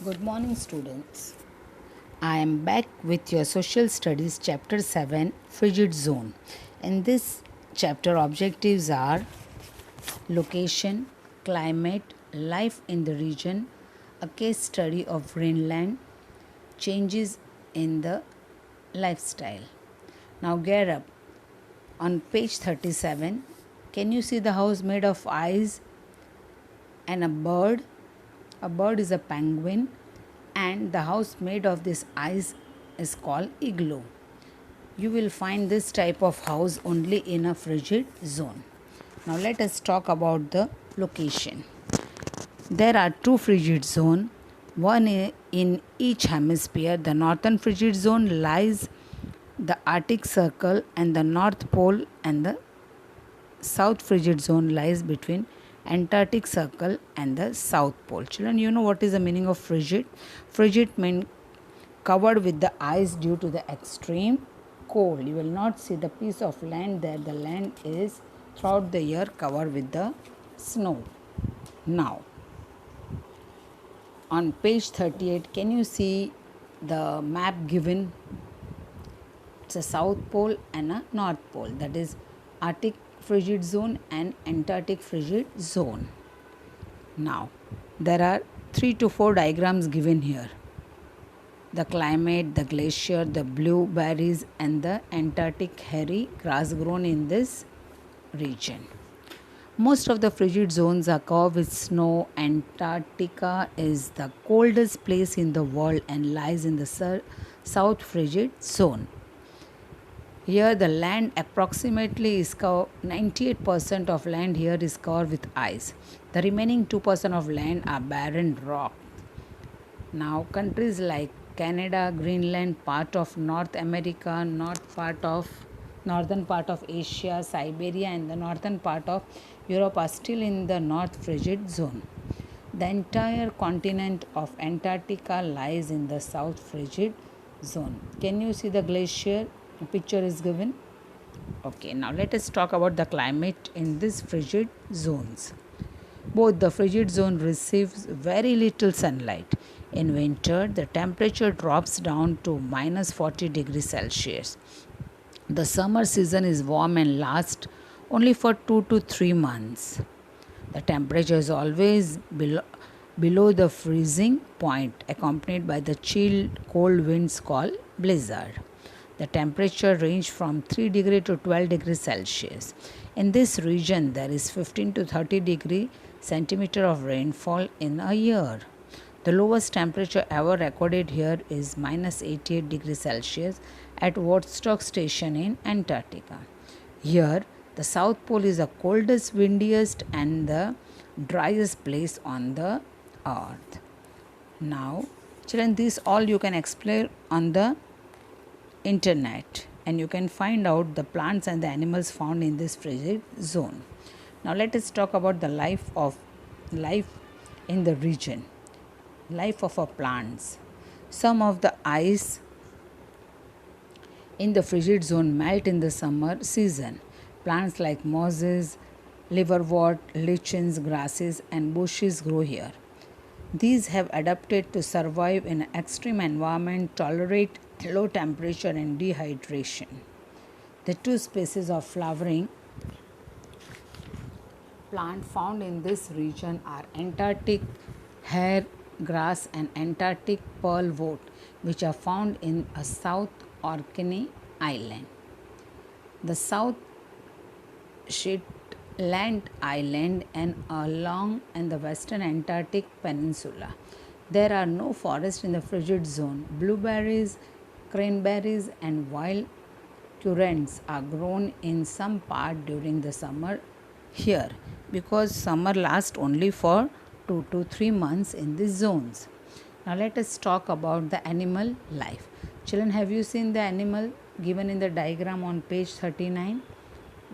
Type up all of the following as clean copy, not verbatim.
Good morning, students. I am back with your Social Studies Chapter 7 Frigid Zone. In this chapter, objectives are location, climate, life in the region, a case study of Greenland, changes in the lifestyle. Now, gear up. On page 37, can you see the house made of ice and a bird? A bird is a penguin, and the house made of this ice is called igloo. You will find this type of house only in a frigid zone. Now let us talk about the location. There are two frigid zones, one in each hemisphere. The northern frigid zone lies the Arctic Circle and the North Pole, and the South frigid zone lies between Antarctic Circle and the South Pole. Children, you know what is the meaning of frigid? Frigid means covered with the ice due to the extreme cold. You will not see the piece of land there. The land is throughout the year covered with the snow. Now, on page 38, can you see the map given? It's a South Pole and a North Pole. That is Arctic frigid zone and Antarctic frigid zone. Now, there are 3 to 4 diagrams given here. The climate, the glacier, the blueberries, and the Antarctic hairy grass grown in this region. Most of the frigid zones are covered with snow. Antarctica is the coldest place in the world and lies in the south frigid zone. Here the land approximately is 98% of land here is covered with ice. The remaining 2% of land are barren rock. Now countries like Canada, Greenland, part of North America, northern part of Asia, Siberia, and the northern part of Europe are still in the North frigid zone. The entire continent of Antarctica lies in the South frigid zone. Can you see the glacier? A picture is given. Okay, now let us talk about the climate in these frigid zones. Both the frigid zone receives very little sunlight. In winter, the temperature drops down to minus 40 degrees Celsius. The summer season is warm and lasts only for 2 to 3 months. The temperature is always below the freezing point, accompanied by the chilled cold winds called blizzard. The temperature range from 3 degree to 12 degrees Celsius. In this region, there is 15 to 30 degree centimeter of rainfall in a year. The lowest temperature ever recorded here is minus 88 degrees Celsius at Woodstock Station in Antarctica. Here, the South Pole is the coldest, windiest, and the driest place on the earth. Now, children, this all you can explore on the internet, and you can find out the plants and the animals found in this frigid zone. Now let us talk about the life in the region. Life of our plants. Some of the ice in the frigid zone melt in the summer season. Plants like mosses, liverwort, lichens, grasses, and bushes grow here. These have adapted to survive in an extreme environment, tolerate low temperature and dehydration. The two species of flowering plant found in this region are Antarctic hair grass and Antarctic pearlwort, which are found in a South Orkney Island. The South Shetland Island and along the western Antarctic Peninsula. There are no forests in the frigid zone. Blueberries, cranberries, and wild currants are grown in some part during the summer here, because summer lasts only for 2 to 3 months in these zones. Now let us talk about the animal life. Children, have you seen the animal given in the diagram on page 39?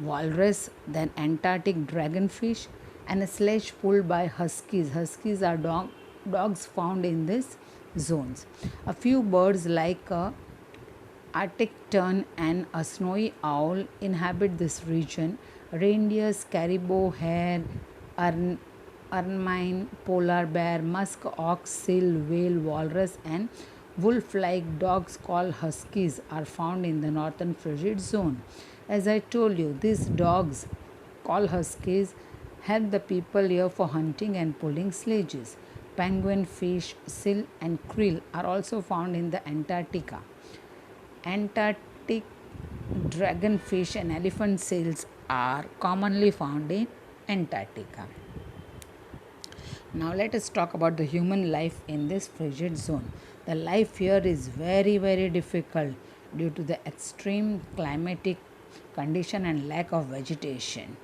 Walrus, then Antarctic dragonfish, and a sledge pulled by huskies. Huskies are dogs found in these zones. A few birds like a Arctic tern and a snowy owl inhabit this region. Reindeers, caribou, hare, ermine, polar bear, musk ox, seal, whale, walrus, and wolf like dogs called huskies are found in the northern frigid zone. As I told you, these dogs called huskies help the people here for hunting and pulling sledges. Penguin, fish, seal, and krill are also found in the Antarctica. Antarctic dragonfish and elephant seals are commonly found in Antarctica. Now let us talk about the human life in this frigid zone. The life here is very difficult due to the extreme climatic condition and lack of vegetation.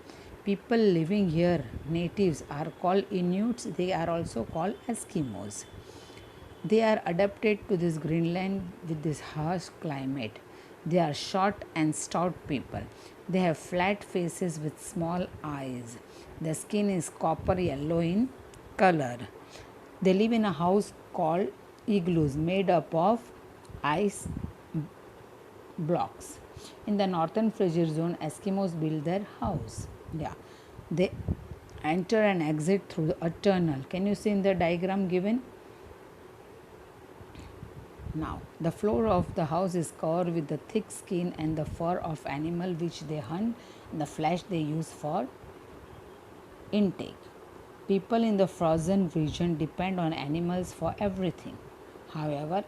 People living here, natives, are called Inuits. They are also called Eskimos. They are adapted to this Greenland with this harsh climate. They are short and stout people. They have flat faces with small eyes. The skin is copper yellow in color. They live in a house called igloos made up of ice blocks. In the northern frigid zone, Eskimos build their house. Yeah, they enter and exit through a tunnel. Can you see in the diagram given? Now, the floor of the house is covered with the thick skin and the fur of animal which they hunt, and the flesh they use for intake. People in the frozen region depend on animals for everything. However,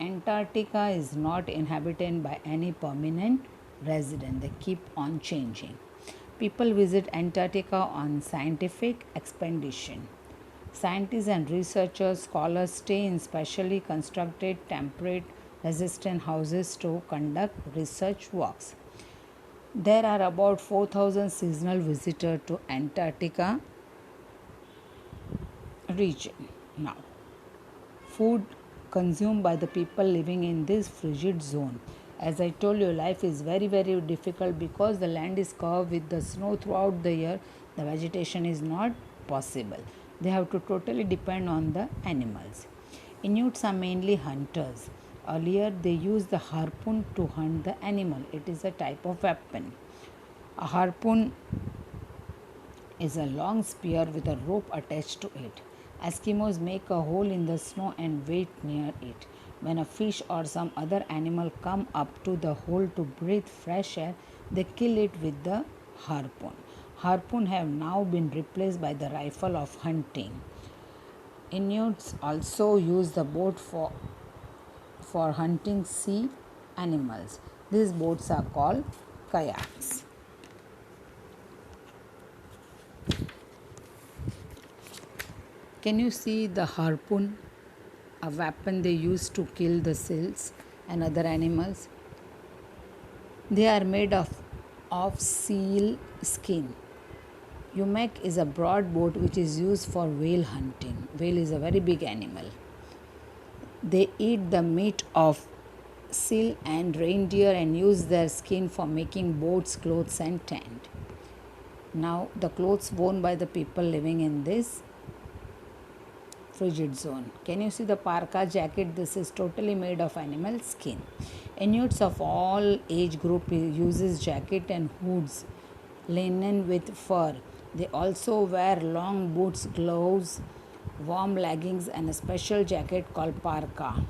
Antarctica is not inhabited by any permanent resident. They keep on changing. People visit Antarctica on scientific expedition. Scientists and researchers, scholars stay in specially constructed temperate resistant houses to conduct research works. There are about 4,000 seasonal visitors to Antarctica region. Now, food consumed by the people living in this frigid zone. As I told you, life is very difficult because the land is covered with the snow throughout the year. The vegetation is not possible. They have to totally depend on the animals. Inuits are mainly hunters. Earlier, they used the harpoon to hunt the animal. It is a type of weapon. A harpoon is a long spear with a rope attached to it. Eskimos make a hole in the snow and wait near it. When a fish or some other animal come up to the hole to breathe fresh air, they kill it with the harpoon. Harpoon have now been replaced by the rifle of hunting. Inuits also use the boat for hunting sea animals. These boats are called kayaks. Can you see the harpoon, a weapon they use to kill the seals and other animals? They are made of seal skin. Yumek is a broad boat which is used for whale hunting. Whale is a very big animal. They eat the meat of seal and reindeer and use their skin for making boats, clothes, and tent. Now, the clothes worn by the people living in this frigid zone. Can you see the parka jacket? This is totally made of animal skin. Inuits of all age group uses jacket and hoods, linen with fur. They also wear long boots, gloves, warm leggings, and a special jacket called parka.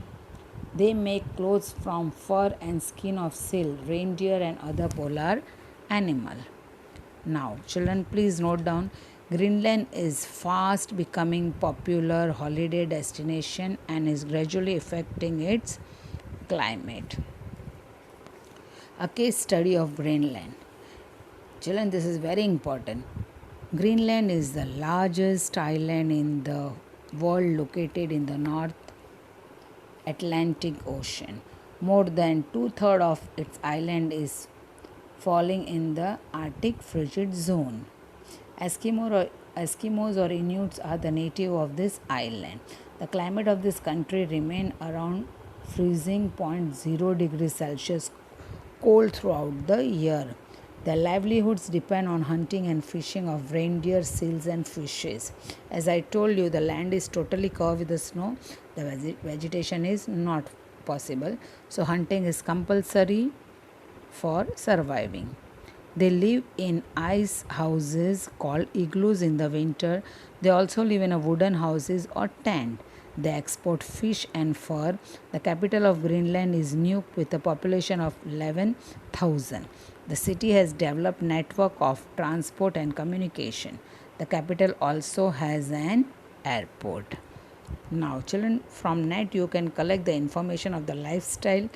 They make clothes from fur and skin of seal, reindeer, and other polar animal. Now, children, please note down. Greenland is fast becoming popular holiday destination and is gradually affecting its climate. A case study of Greenland. Children, this is very important. Greenland is the largest island in the world located in the North Atlantic Ocean. More than two-thirds of its island is falling in the Arctic frigid zone. Eskimos or Inuits are the native of this island. The climate of this country remains around freezing point 0 degrees Celsius cold throughout the year. Their livelihoods depend on hunting and fishing of reindeer, seals, and fishes. As I told you, the land is totally covered with the snow. The vegetation is not possible. So, hunting is compulsory for surviving. They live in ice houses called igloos in the winter. They also live in a wooden houses or tent. They export fish and fur. The capital of Greenland is Nuuk with a population of 11,000. The city has developed network of transport and communication. The capital also has an airport. Now, children, from net you can collect the information of the lifestyle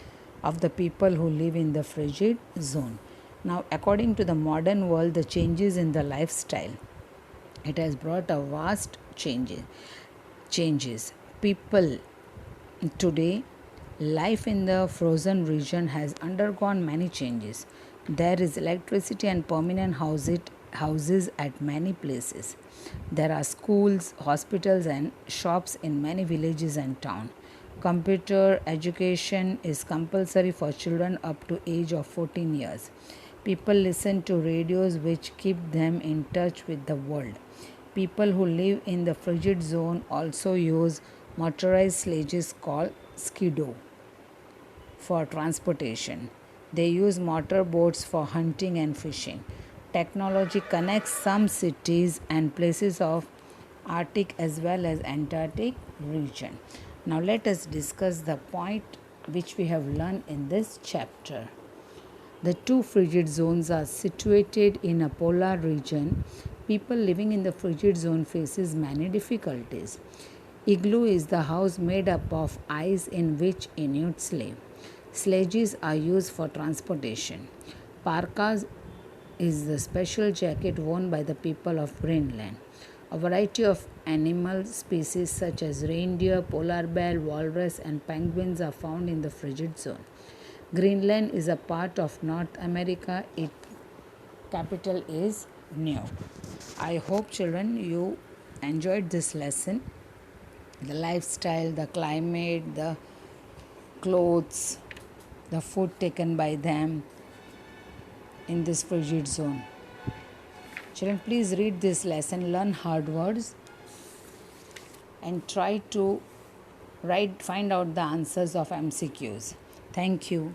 of the people who live in the frigid zone. Now, according to the modern world, the changes in the lifestyle, it has brought a vast changes. People today, life in the frozen region has undergone many changes. There is electricity and permanent houses at many places. There are schools, hospitals, and shops in many villages and towns. Computer education is compulsory for children up to age of 14 years. People listen to radios which keep them in touch with the world. People who live in the frigid zone also use motorized sledges called skidoo for transportation. They use motor boats for hunting and fishing. Technology connects some cities and places of Arctic as well as Antarctic region. Now let us discuss the point which we have learned in this chapter. The two frigid zones are situated in a polar region. People living in the frigid zone faces many difficulties. Igloo is the house made up of ice in which Inuits live. Sledges are used for transportation. Parkas is the special jacket worn by the people of Greenland. A variety of animal species such as reindeer, polar bear, walrus, and penguins are found in the frigid zone. Greenland is a part of North America. Its capital is Nuuk. I hope, children, you enjoyed this lesson. The lifestyle, the climate, the clothes, the food taken by them in this frigid zone. Children, please read this lesson, learn hard words, and try to find out the answers of MCQs. Thank you.